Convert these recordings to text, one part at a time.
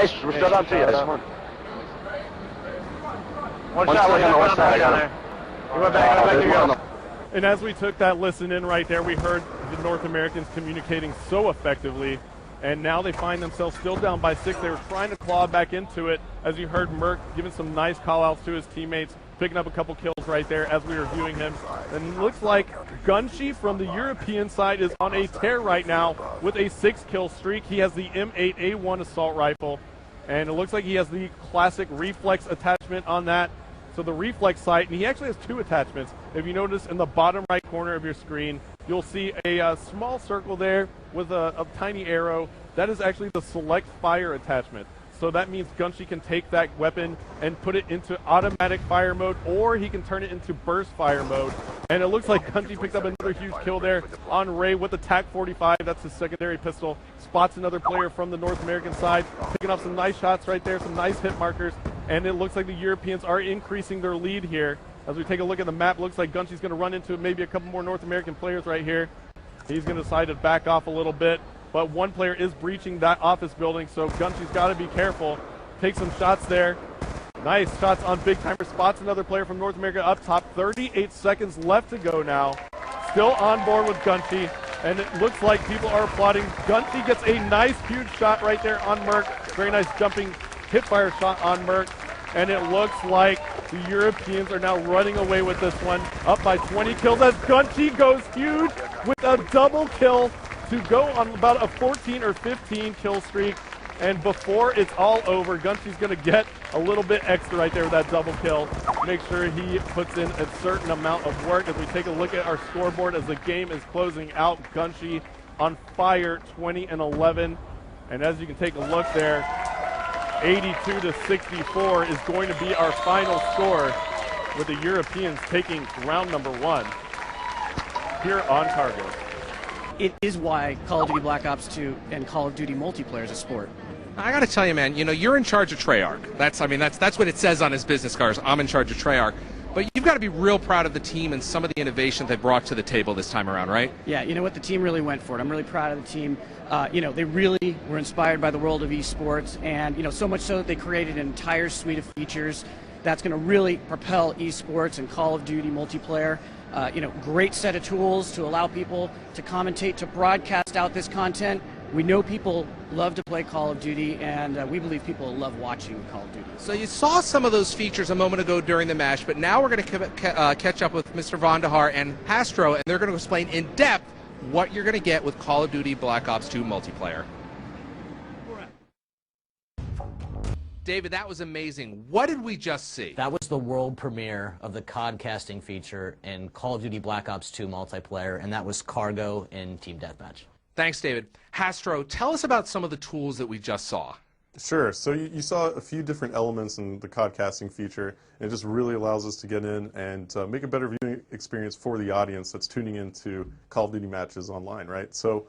Nice, we're still up to you. One shot on the west side down there. He went back to go. And as we took that listen in right there, we heard the North Americans communicating so effectively, and now they find themselves still down by 6. They were trying to claw back into it, as you heard Merc giving some nice call-outs to his teammates, picking up a couple kills right there as we were viewing him. And it looks like Gunshi from the European side is on a tear right now with a 6-kill streak. He has the M8A1 assault rifle, and it looks like he has the classic reflex attachment on that. So the reflex sight, and he actually has 2 attachments. If you notice in the bottom right corner of your screen, you'll see a small circle there with a tiny arrow. That is actually the select fire attachment. So that means Gunshi can take that weapon and put it into automatic fire mode, or he can turn it into burst fire mode. And it looks like Gunshi picked up another huge kill there on Ray with the TAC-45. That's his secondary pistol. Spots another player from the North American side, picking up some nice shots right there, some nice hit markers. And it looks like the Europeans are increasing their lead here. As we take a look at the map, looks like Gunshi's going to run into maybe a couple more North American players right here. He's going to decide to back off a little bit. But one player is breaching that office building, so Gunshi's got to be careful. Take some shots there. Nice shots on Big Timer. Spots another player from North America up top. 38 seconds left to go now. Still on board with Gunshi, and it looks like people are applauding. Gunshi gets a nice, huge shot right there on Merc. Very nice jumping hipfire shot on Merc. And it looks like the Europeans are now running away with this one. Up by 20 kills as Gunshi goes huge with a double kill to go on about a 14 or 15 kill streak. And before it's all over, Gunshi's going to get a little bit extra right there with that double kill. Make sure he puts in a certain amount of work. As we take a look at our scoreboard as the game is closing out, Gunshi on fire, 20 and 11. And as you can take a look there, 82 to 64 is going to be our final score, with the Europeans taking round number 1 here on Cargo. It is why Call of Duty Black Ops 2 and Call of Duty multiplayer is a sport. I got to tell you, man, you're in charge of Treyarch. That's what it says on his business cards. I'm in charge of Treyarch. But you've got to be real proud of the team and some of the innovation they brought to the table this time around, right? Yeah, you know what? The team really went for it. I'm really proud of the team. They really were inspired by the world of esports, and, so much so that they created an entire suite of features that's going to really propel esports and Call of Duty multiplayer. Great set of tools to allow people to commentate, to broadcast out this content. We know people love to play Call of Duty, and we believe people love watching Call of Duty. So you saw some of those features a moment ago during the match, but now we're going to catch up with Mr. Vandahar and Hastro, and they're going to explain in depth what you're going to get with Call of Duty Black Ops 2 multiplayer. David, that was amazing. What did we just see? That was the world premiere of the codcasting feature in Call of Duty Black Ops 2 multiplayer, and that was Cargo in Team Deathmatch. Thanks, David. Hastro, tell us about some of the tools that we just saw. Sure. So you saw a few different elements in the codcasting feature, and it just really allows us to get in and make a better viewing experience for the audience that's tuning into Call of Duty matches online, right? So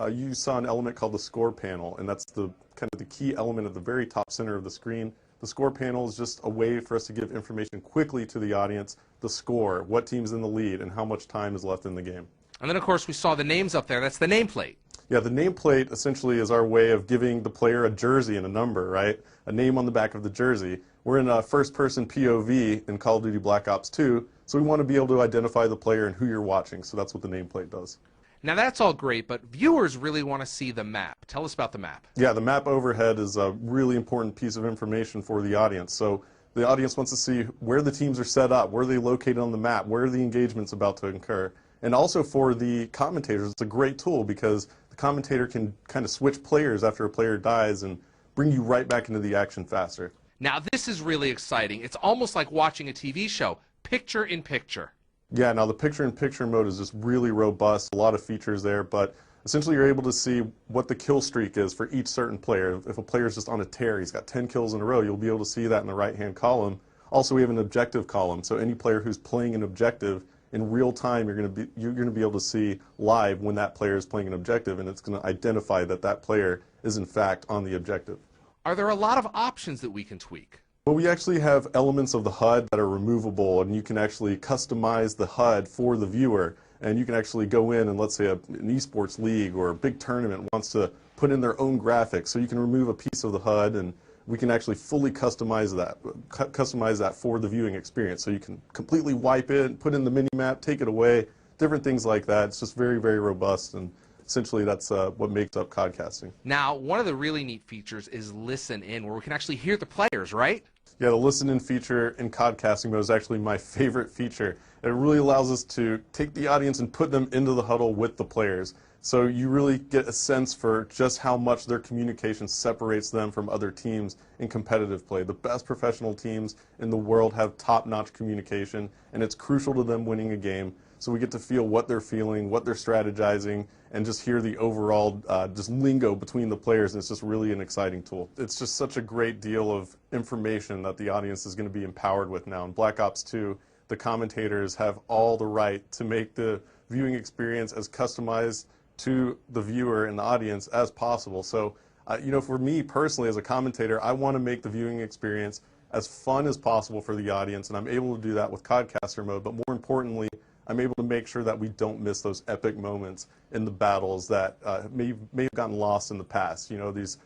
you saw an element called the score panel, and that's the kind of the key element at the very top center of the screen. The score panel is just a way for us to give information quickly to the audience, the score, what team's in the lead, and how much time is left in the game. And then, of course, we saw the names up there. That's the nameplate. Yeah, the nameplate essentially is our way of giving the player a jersey and a number, right? A name on the back of the jersey. We're in a first-person POV in Call of Duty Black Ops 2, so we want to be able to identify the player and who you're watching, so that's what the nameplate does. Now, that's all great, but viewers really want to see the map. Tell us about the map. Yeah, the map overhead is a really important piece of information for the audience. So the audience wants to see where the teams are set up, where they're located on the map, where the engagement's about to occur. And also for the commentators, it's a great tool because the commentator can kind of switch players after a player dies and bring you right back into the action faster. Now, this is really exciting. It's almost like watching a TV show, picture-in-picture. Yeah, now the picture-in-picture mode is just really robust, a lot of features there, but essentially you're able to see what the kill streak is for each certain player. If a player's just on a tear, he's got 10 kills in a row, you'll be able to see that in the right-hand column. Also, we have an objective column, so any player who's playing an objective in real time, you're going to be able to see live when that player is playing an objective, and it's going to identify that that player is in fact on the objective. Are there a lot of options that we can tweak? Well, we actually have elements of the HUD that are removable, and you can actually customize the HUD for the viewer, and you can actually go in and let's say an esports league or a big tournament wants to put in their own graphics. So you can remove a piece of the HUD, and we can actually fully customize that for the viewing experience. So you can completely wipe it, put in the mini-map, take it away, different things like that. It's just very, very robust, and essentially that's what makes up codcasting. Now, one of the really neat features is Listen In, where we can actually hear the players, right? Yeah, the Listen In feature in codcasting mode is actually my favorite feature. It really allows us to take the audience and put them into the huddle with the players. So you really get a sense for just how much their communication separates them from other teams in competitive play. The best professional teams in the world have top-notch communication, and it's crucial to them winning a game. So we get to feel what they're feeling, what they're strategizing, and just hear the overall just lingo between the players, and it's just really an exciting tool. It's just such a great deal of information that the audience is going to be empowered with now. In Black Ops 2, the commentators have all the right to make the viewing experience as customized to the viewer and the audience as possible. So, you know, for me personally as a commentator, I want to make the viewing experience as fun as possible for the audience, and I'm able to do that with Codcaster mode, but more importantly, I'm able to make sure that we don't miss those epic moments in the battles that may have gotten lost in the past. You know, these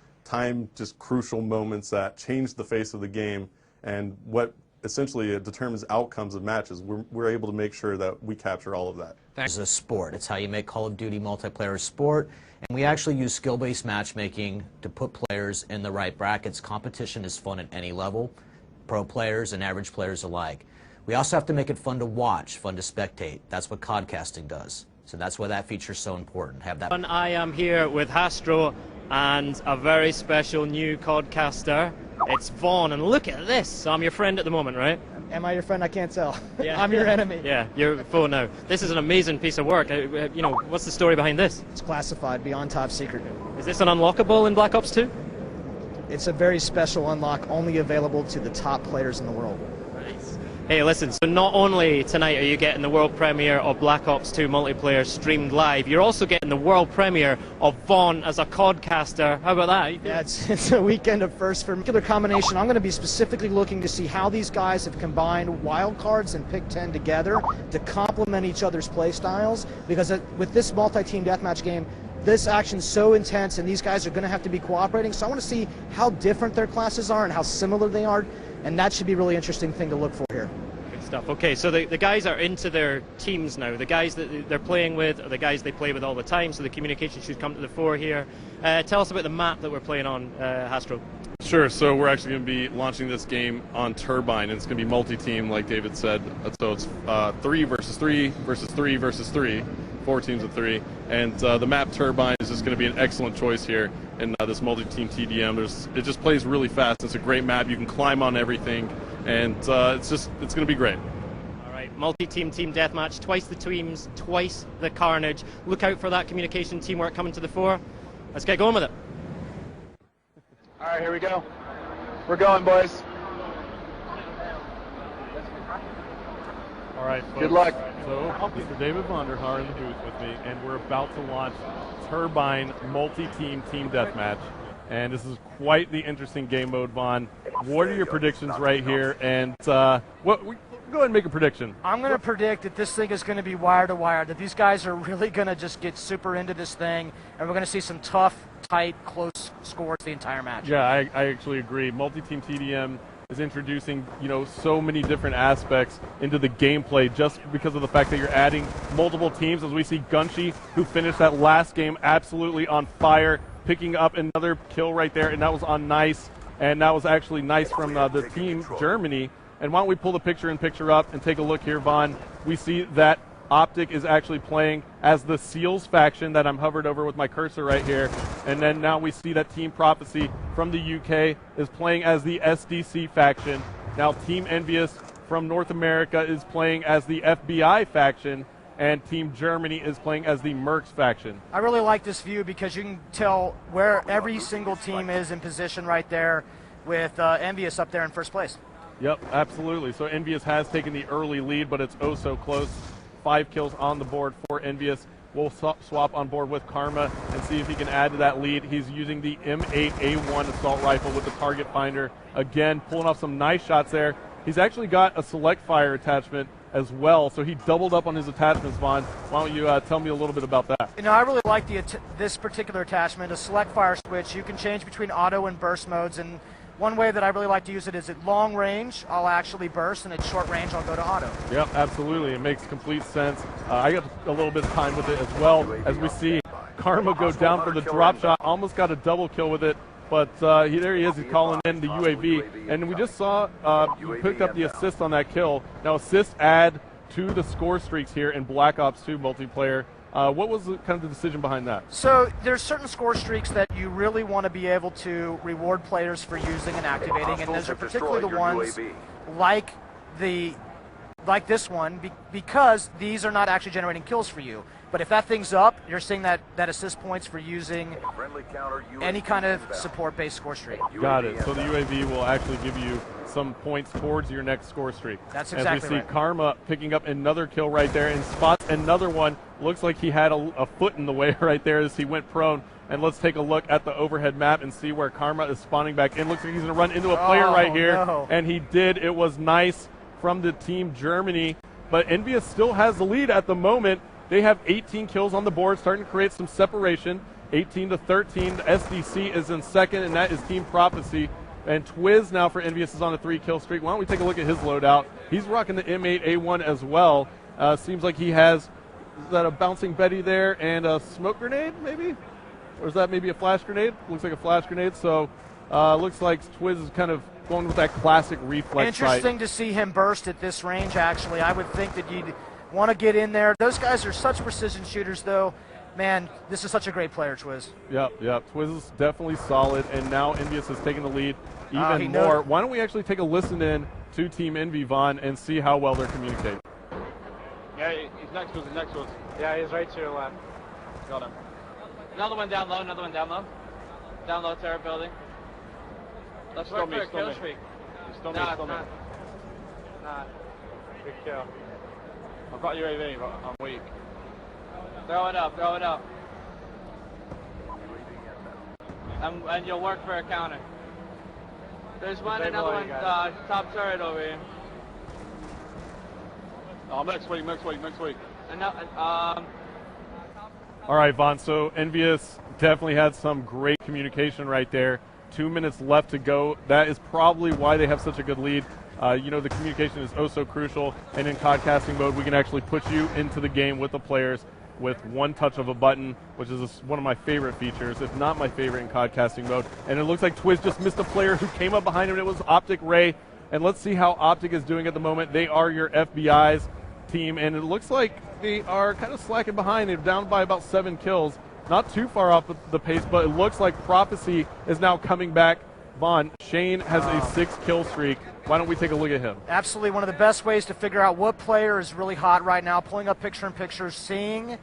just crucial moments that change the face of the game, and what essentially it determines outcomes of matches. We're able to make sure that we capture all of that. It's a sport. It's how you make Call of Duty multiplayer a sport. And we actually use skill-based matchmaking to put players in the right brackets. Competition is fun at any level, pro players and average players alike. We also have to make it fun to watch, fun to spectate. That's what codcasting does. So that's why that feature is so important. Have that. I am here with Hastro and a very special new codcaster. It's Vaughn, and look at this. So I'm your friend at the moment, right? Am I your friend? I can't tell. Yeah. I'm your enemy. Yeah, you're foe now. This is an amazing piece of work. You know, what's the story behind this? It's classified beyond top secret. Is this an unlockable in Black Ops 2? It's a very special unlock, only available to the top players in the world. Nice. Hey, listen, so not only tonight are you getting the world premiere of Black Ops 2 multiplayer streamed live, you're also getting the world premiere of Vaughn as a codcaster. How about that? Yeah, it's a weekend of firsts for a particular combination. I'm going to be specifically looking to see how these guys have combined wildcards and Pick 10 together to complement each other's play styles, because with this multi-team deathmatch game, this action's so intense and these guys are going to have to be cooperating, so I want to see how different their classes are and how similar they are, and that should be a really interesting thing to look for here. Good stuff. Okay, so the guys are into their teams now. The guys that they're playing with are the guys they play with all the time, so the communication should come to the fore here. Tell us about the map that we're playing on, Hastro. Sure, so we're actually going to be launching this game on Turbine, and it's going to be multi-team, like David said. So it's 3 versus 3 versus 3 versus 3, 4 teams of 3. And the map Turbine is just going to be an excellent choice here in this multi-team TDM. It just plays really fast. It's a great map. You can climb on everything, and it's going to be great. All right, multi-team team deathmatch, twice the teams, twice the carnage. Look out for that communication teamwork coming to the fore. Let's get going with it. All right, here we go. We're going, boys. All right, folks. Good luck. So, Mr. David Vonderhaar in the booth with me, and we're about to launch Turbine multi-team team deathmatch. And this is quite the interesting game mode, Vaughn. What are your predictions right here? And go ahead and make a prediction. I'm going to predict that this thing is going to be wire to wire, that these guys are really going to just get super into this thing, and we're going to see some tough, tight, close scores the entire match. Yeah, I actually agree. Multi-team TDM is introducing, so many different aspects into the gameplay just because of the fact that you're adding multiple teams, as we see Gunshi, who finished that last game absolutely on fire, picking up another kill right there, and that was on Nice, and that was actually Nice from the team Germany. And why don't we pull the picture up and take a look here, Vaughn. We see that Optic is actually playing as the Seals faction that I'm hovered over with my cursor right here. And then now we see that Team Prophecy from the UK is playing as the SDC faction. Now Team NVUS from North America is playing as the FBI faction, and Team Germany is playing as the Mercs faction. I really like this view because you can tell where every single team is in position right there, with NVUS up there in first place. Yep, absolutely. So NVUS has taken the early lead, but it's oh so close. 5 kills on the board for NVUS. We'll swap on board with Karma and see if he can add to that lead. He's using the M8A1 assault rifle with the target finder. Again, pulling off some nice shots there. He's actually got a select fire attachment as well. So he doubled up on his attachments, Vaughn. Why don't you tell me a little bit about that? You know, I really like this particular attachment, a select fire switch. You can change between auto and burst modes, and one way that I really like to use it is at long range, I'll actually burst, and at short range, I'll go to auto. Yep, absolutely. It makes complete sense. I got a little bit of time with it as well, as we see Karma go down for the drop shot. Almost got a double kill with it, but there he is. He's calling in the UAV. And we just saw he picked up the assist on that kill. Now, assists add to the score streaks here in Black Ops 2 multiplayer. What was kind of the decision behind that? So there's certain score streaks that you really want to be able to reward players for using and activating, and those are particularly the ones like this one, because these are not actually generating kills for you. But if that thing's up, you're seeing that assist points for using any kind of support-based score streak. Got it. So the UAV will actually give you some points towards your next score streak. That's exactly right. As we see Karma picking up another kill right there and spots another one. Looks like he had a foot in the way right there as he went prone. And let's take a look at the overhead map and see where Karma is spawning back in. Looks like he's going to run into a player right here. No. And he did. It was nice from the team Germany. But NVUS still has the lead at the moment. They have 18 kills on the board, starting to create some separation. 18 to 13. The SDC is in second, and that is Team Prophecy. And Twiz now for NVUS is on a 3-kill streak. Why don't we take a look at his loadout? He's rocking the M8A1 as well. Seems like he has, is that a bouncing Betty there and a smoke grenade maybe? Or is that maybe a flash grenade? Looks like a flash grenade. So looks like Twiz is kind of going with that classic reflex fight. Interesting to see him burst at this range, actually. I would think that you'd want to get in there. Those guys are such precision shooters, though. Man, this is such a great player, Twiz. Yep. Twiz is definitely solid, and now NVUS has taken the lead even more. Why don't we actually take a listen in to Team Envy, Vaughn, and see how well they're communicating. Yeah, he's next to us, Yeah, he's right to your left. Got him. Another one down low, Down low, terror building. Let's work for a kill streak. Still me. Nah. Good kill. I've got UAV, but I'm weak. Throw it up. And you'll work for a counter. There's another one, top turret over here. Oh, next week. All right, Vaughn, so NVUS definitely had some great communication right there. 2 minutes left to go. That is probably why they have such a good lead. The communication is oh so crucial, and in COD-casting mode, we can actually put you into the game with the players with one touch of a button, which is one of my favorite features, if not my favorite in COD-casting mode. And it looks like Twiz just missed a player who came up behind him, and it was Optic Ray. And let's see how Optic is doing at the moment. They are your FBI's team, and it looks like they are kind of slacking behind. They're down by about 7 kills. Not too far off the pace, but it looks like Prophecy is now coming back. Vaughn, Shane has a 6-kill streak. Why don't we take a look at him? Absolutely one of the best ways to figure out what player is really hot right now, pulling up picture-in-picture, seeing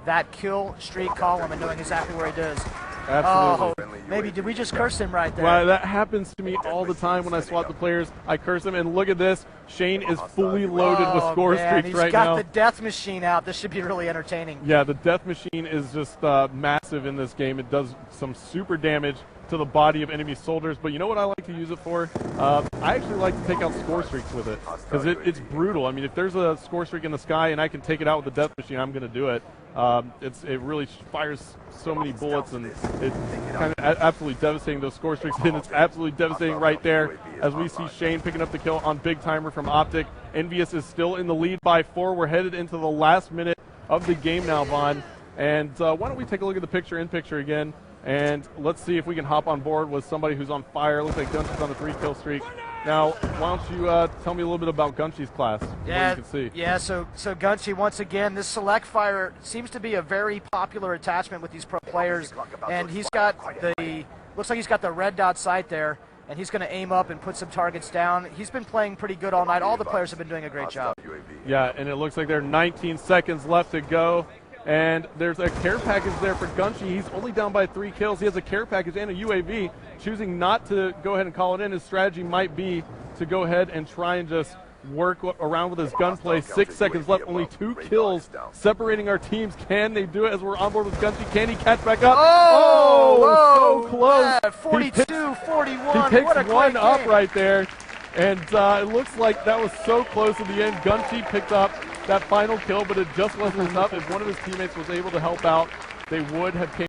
that kill streak column and knowing exactly where he is. Absolutely. Oh, maybe did we just curse him right there? Well, that happens to me all the time when I swap the players. I curse him, and look at this. Shane is fully loaded with score streaks right now. He's got the death machine out. This should be really entertaining. Yeah, the death machine is just massive in this game. It does some super damage to the body of enemy soldiers, but you know what I like to use it for? I actually like to take out score streaks with it, because it's brutal. I mean, if there's a score streak in the sky and I can take it out with the death machine, I'm going to do it. It really fires so many bullets, and it's kind of absolutely devastating, those score streaks, and it's absolutely devastating right there as we see Shane picking up the kill on Big Timer from Optic. NVUS is still in the lead by 4. We're headed into the last minute of the game now, Vaughn. And why don't we take a look at the picture-in-picture again, and let's see if we can hop on board with somebody who's on fire. Looks like Gunchy's on a 3-kill streak. Now, why don't you tell me a little bit about Gunchy's class? Yeah, you can see. Yeah. So Gunchy, once again, this select fire seems to be a very popular attachment with these pro players, and he's got looks like he's got the red dot sight there, and he's going to aim up and put some targets down. He's been playing pretty good all night. All the players have been doing a great job. Yeah, and it looks like there are 19 seconds left to go. And there's a care package there for Gunchy. He's only down by 3 kills. He has a care package and a UAV. Choosing not to go ahead and call it in, his strategy might be to go ahead and try and just work around with his gunplay. 6 seconds left, only 2 kills separating our teams. Can they do it as we're on board with Gunchy? Can he catch back up? Oh, so close. Yeah, 42-41. He picks one up right there. And it looks like that was so close at the end. Gunchi picked up that final kill, but it just wasn't enough. If one of his teammates was able to help out, they would have came